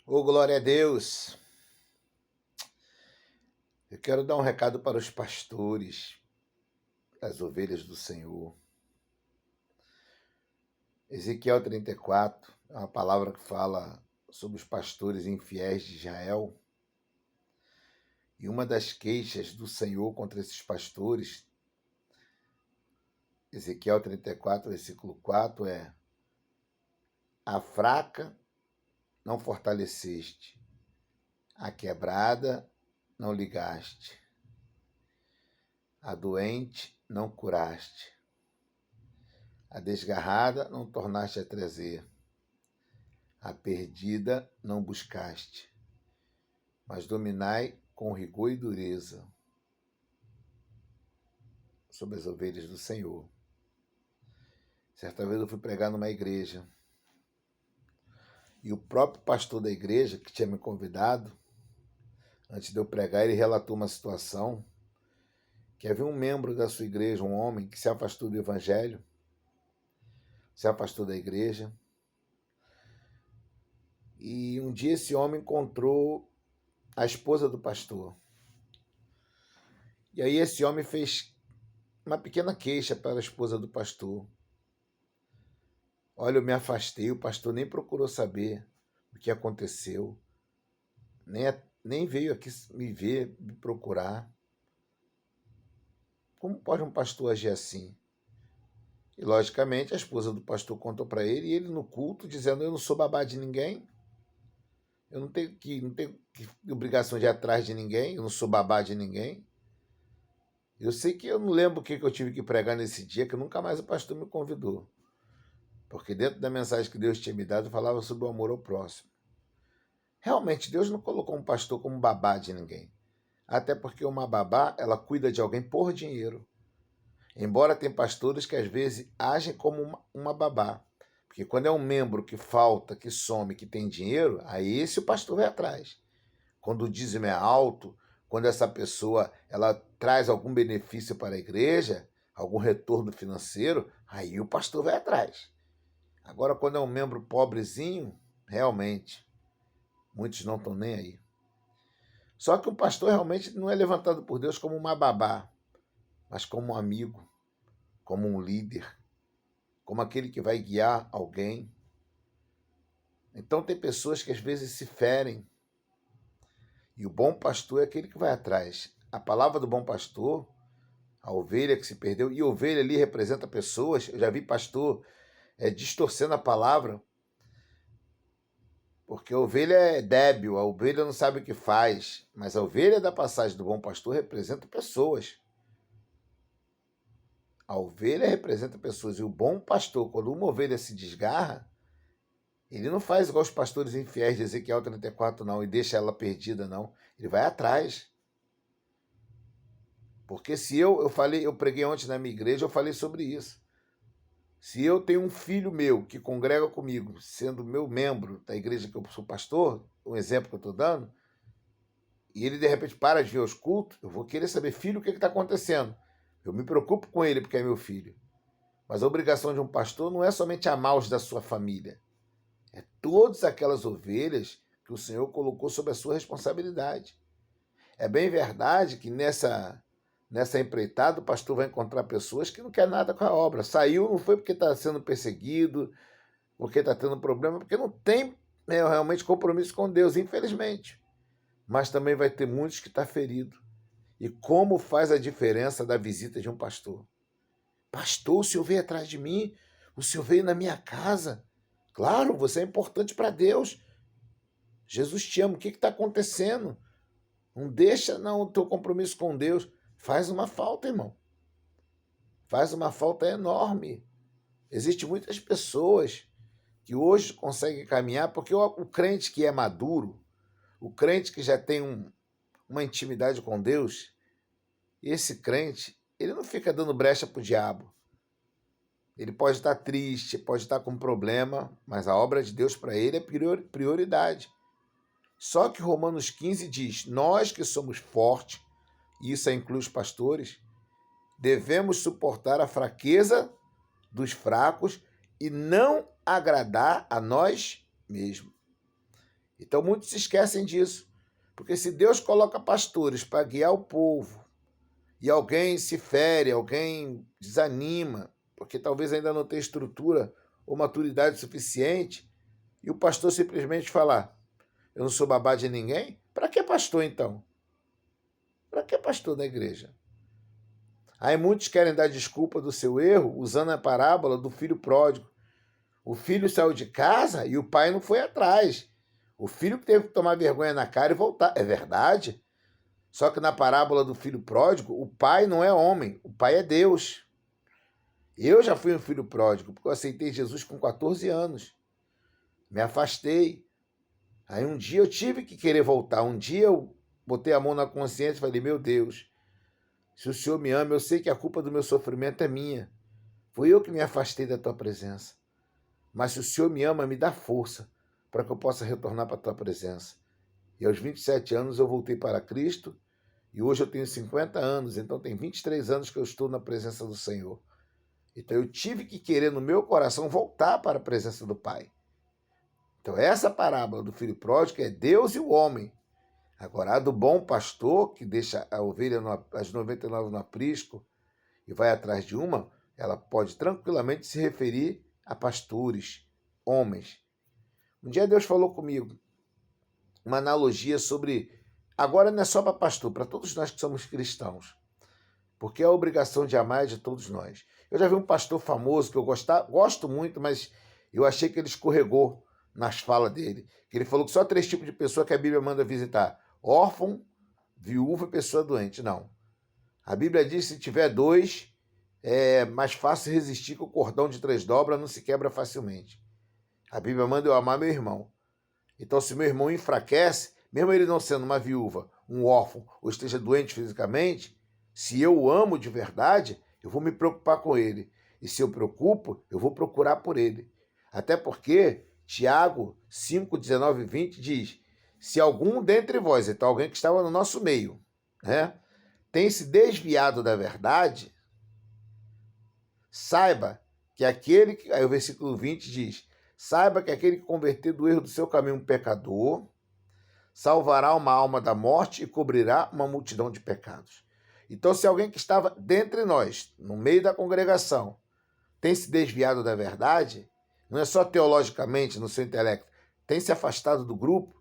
Ô, glória a Deus! Eu quero dar um recado para os pastores, as ovelhas do Senhor. Ezequiel 34 é uma palavra que fala sobre os pastores infiéis de Israel. E uma das queixas do Senhor contra esses pastores, Ezequiel 34, versículo 4, é: a fraca não fortaleceste, a quebrada não ligaste, a doente não curaste, a desgarrada não tornaste a trazer, a perdida não buscaste, mas dominai com rigor e dureza sobre as ovelhas do Senhor. Certa vez eu fui pregar numa igreja e o próprio pastor da igreja, que tinha me convidado, antes de eu pregar, ele relatou uma situação que havia um membro da sua igreja, um homem, que se afastou do evangelho, se afastou da igreja, e um dia esse homem encontrou a esposa do pastor. E aí esse homem fez uma pequena queixa para a esposa do pastor. Olha, eu me afastei, o pastor nem procurou saber o que aconteceu, nem veio aqui me ver, me procurar. Como pode um pastor agir assim? E, logicamente, a esposa do pastor contou para ele, e ele no culto, dizendo: eu não sou babá de ninguém, eu não tenho obrigação de ir atrás de ninguém, eu não sou babá de ninguém. Eu sei que eu não lembro o que eu tive que pregar nesse dia, que nunca mais o pastor me convidou. Porque dentro da mensagem que Deus tinha me dado, falava sobre o amor ao próximo. Realmente, Deus não colocou um pastor como babá de ninguém. Até porque uma babá, ela cuida de alguém por dinheiro. Embora tem pastores que às vezes agem como uma babá. Porque quando é um membro que falta, que some, que tem dinheiro, aí esse o pastor vai atrás. Quando o dízimo é alto, quando essa pessoa ela traz algum benefício para a igreja, algum retorno financeiro, aí o pastor vai atrás. Agora, quando é um membro pobrezinho, realmente, muitos não estão nem aí. Só que o pastor realmente não é levantado por Deus como uma babá, mas como um amigo, como um líder, como aquele que vai guiar alguém. Então tem pessoas que às vezes se ferem, e o bom pastor é aquele que vai atrás. A palavra do bom pastor, a ovelha que se perdeu, e ovelha ali representa pessoas. Eu já vi pastor distorcendo a palavra, porque a ovelha é débil, a ovelha não sabe o que faz, mas a ovelha da passagem do bom pastor representa pessoas. A ovelha representa pessoas, e o bom pastor, quando uma ovelha se desgarra, ele não faz igual os pastores infiéis de Ezequiel 34, não, e deixa ela perdida, não. Ele vai atrás. Porque se eu preguei ontem na minha igreja, eu falei sobre isso. Se eu tenho um filho meu que congrega comigo, sendo meu membro da igreja que eu sou pastor, um exemplo que eu estou dando, e ele de repente para de vir aos cultos, eu vou querer saber, filho, o que está acontecendo? Eu me preocupo com ele porque é meu filho. Mas a obrigação de um pastor não é somente amar os da sua família. É todas aquelas ovelhas que o Senhor colocou sob a sua responsabilidade. É bem verdade que nessa empreitada o pastor vai encontrar pessoas que não querem nada com a obra. Saiu não foi porque está sendo perseguido, porque está tendo problema, porque não tem realmente compromisso com Deus, infelizmente. Mas também vai ter muitos que estão feridos. E como faz a diferença da visita de um pastor? Pastor, o senhor veio atrás de mim, o senhor veio na minha casa. Claro, você é importante para Deus. Jesus te ama, o que está acontecendo? Não deixa não o teu compromisso com Deus. Faz uma falta, irmão. Faz uma falta enorme. Existem muitas pessoas que hoje conseguem caminhar, porque o crente que é maduro, o crente que já tem uma intimidade com Deus, esse crente, ele não fica dando brecha para o diabo. Ele pode estar triste, pode estar com problema, mas a obra de Deus para ele é prioridade. Só que Romanos 15 diz: nós que somos fortes, e isso inclui os pastores, devemos suportar a fraqueza dos fracos e não agradar a nós mesmos. Então muitos se esquecem disso. Porque se Deus coloca pastores para guiar o povo e alguém se fere, alguém desanima, porque talvez ainda não tenha estrutura ou maturidade suficiente, e o pastor simplesmente falar: eu não sou babá de ninguém, para que pastor então? Para que pastor da igreja? Aí muitos querem dar desculpa do seu erro usando a parábola do filho pródigo. O filho saiu de casa e o pai não foi atrás. O filho que teve que tomar vergonha na cara e voltar. É verdade. Só que na parábola do filho pródigo, o pai não é homem, o pai é Deus. Eu já fui um filho pródigo, porque eu aceitei Jesus com 14 anos. Me afastei. Aí um dia eu tive que querer voltar. Um dia eu botei a mão na consciência e falei: meu Deus, se o Senhor me ama, eu sei que a culpa do meu sofrimento é minha. Foi eu que me afastei da tua presença. Mas se o Senhor me ama, me dá força para que eu possa retornar para a tua presença. E aos 27 anos eu voltei para Cristo e hoje eu tenho 50 anos, então tem 23 anos que eu estou na presença do Senhor. Então eu tive que querer no meu coração voltar para a presença do Pai. Então essa parábola do filho pródigo é Deus e o homem. Agora, a do bom pastor, que deixa a ovelha, as 99 no aprisco e vai atrás de uma, ela pode tranquilamente se referir a pastores, homens. Um dia Deus falou comigo uma analogia sobre, agora não é só para pastor, para todos nós que somos cristãos, porque a obrigação de amar é de todos nós. Eu já vi um pastor famoso que eu gosto muito, mas eu achei que ele escorregou nas falas dele, que ele falou que só 3 tipos de pessoa que a Bíblia manda visitar: órfão, viúva e pessoa doente. Não. A Bíblia diz que se tiver 2, é mais fácil resistir, que o cordão de 3 dobras não se quebra facilmente. A Bíblia manda eu amar meu irmão. Então, se meu irmão enfraquece, mesmo ele não sendo uma viúva, um órfão, ou esteja doente fisicamente, se eu o amo de verdade, eu vou me preocupar com ele. E se eu preocupo, eu vou procurar por ele. Até porque Tiago 5, 19 e 20 diz: se algum dentre vós, então alguém que estava no nosso meio, né, tem se desviado da verdade, saiba que aquele que... Aí o versículo 20 diz: saiba que aquele que converter do erro do seu caminho um pecador, salvará uma alma da morte e cobrirá uma multidão de pecados. Então, se alguém que estava dentre nós, no meio da congregação, tem se desviado da verdade, não é só teologicamente, no seu intelecto, tem se afastado do grupo,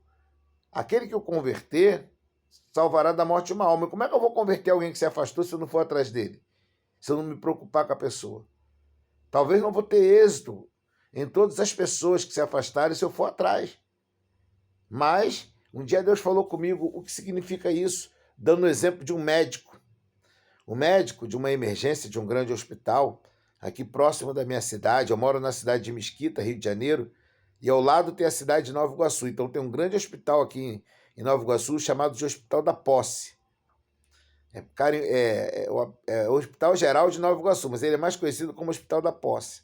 aquele que o converter salvará da morte uma alma. E como é que eu vou converter alguém que se afastou se eu não for atrás dele? Se eu não me preocupar com a pessoa? Talvez não vou ter êxito em todas as pessoas que se afastarem se eu for atrás. Mas um dia Deus falou comigo o que significa isso, dando o exemplo de um médico. O médico de uma emergência de um grande hospital, aqui próximo da minha cidade. Eu moro na cidade de Mesquita, Rio de Janeiro, e ao lado tem a cidade de Nova Iguaçu. Então tem um grande hospital aqui em Nova Iguaçu chamado de Hospital da Posse. É o Hospital Geral de Nova Iguaçu, mas ele é mais conhecido como Hospital da Posse.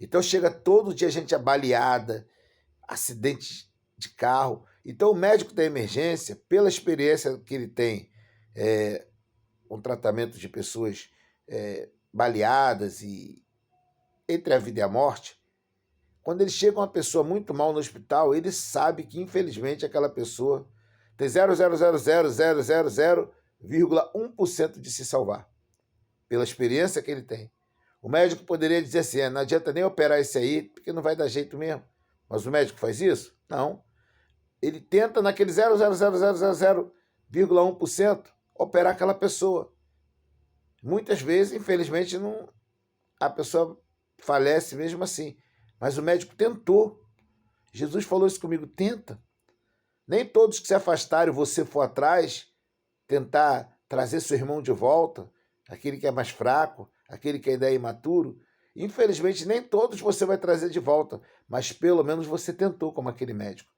Então chega todo dia gente baleada, acidentes de carro. Então o médico da emergência, pela experiência que ele tem com tratamento de pessoas baleadas e entre a vida e a morte, quando ele chega uma pessoa muito mal no hospital, ele sabe que infelizmente aquela pessoa tem 0,00000,1% de se salvar, pela experiência que ele tem. O médico poderia dizer assim: não adianta nem operar esse aí, porque não vai dar jeito mesmo. Mas o médico faz isso? Não. Ele tenta naquele 0,00000,1% operar aquela pessoa. Muitas vezes, infelizmente, não, a pessoa falece mesmo assim. Mas o médico tentou. Jesus falou isso comigo: tenta. Nem todos que se afastarem, você for atrás, tentar trazer seu irmão de volta, aquele que é mais fraco, aquele que ainda é imaturo, infelizmente nem todos você vai trazer de volta, mas pelo menos você tentou, como aquele médico.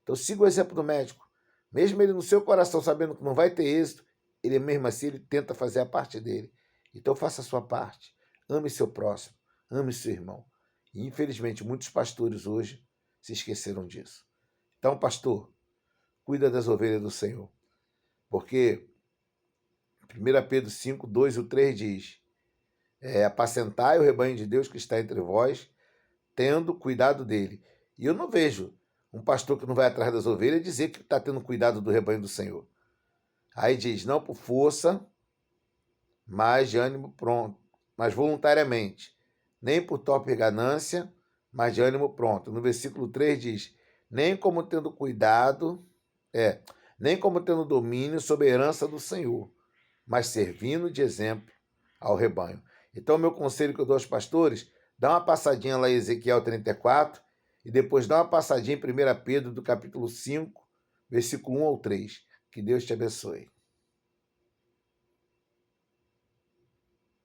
Então siga o exemplo do médico. Mesmo ele no seu coração sabendo que não vai ter êxito, ele mesmo assim ele tenta fazer a parte dele. Então faça a sua parte. Ame seu próximo, ame seu irmão. E infelizmente muitos pastores hoje se esqueceram disso. Então, pastor, cuida das ovelhas do Senhor. Porque 1 Pedro 5, 2 e 3 diz: apacentai o rebanho de Deus que está entre vós, tendo cuidado dele. E eu não vejo Um pastor que não vai atrás das ovelhas dizer que está tendo cuidado do rebanho do Senhor. Aí diz, não por força, mas de ânimo pronto, mas voluntariamente. Nem por torpe ganância, mas de ânimo pronto. No versículo 3 diz, nem como tendo cuidado, nem como tendo domínio sobre a herança do Senhor, mas servindo de exemplo ao rebanho. Então, meu conselho que eu dou aos pastores, dá uma passadinha lá em Ezequiel 34 e depois dá uma passadinha em 1 Pedro, do capítulo 5, versículo 1 ao 3. Que Deus te abençoe.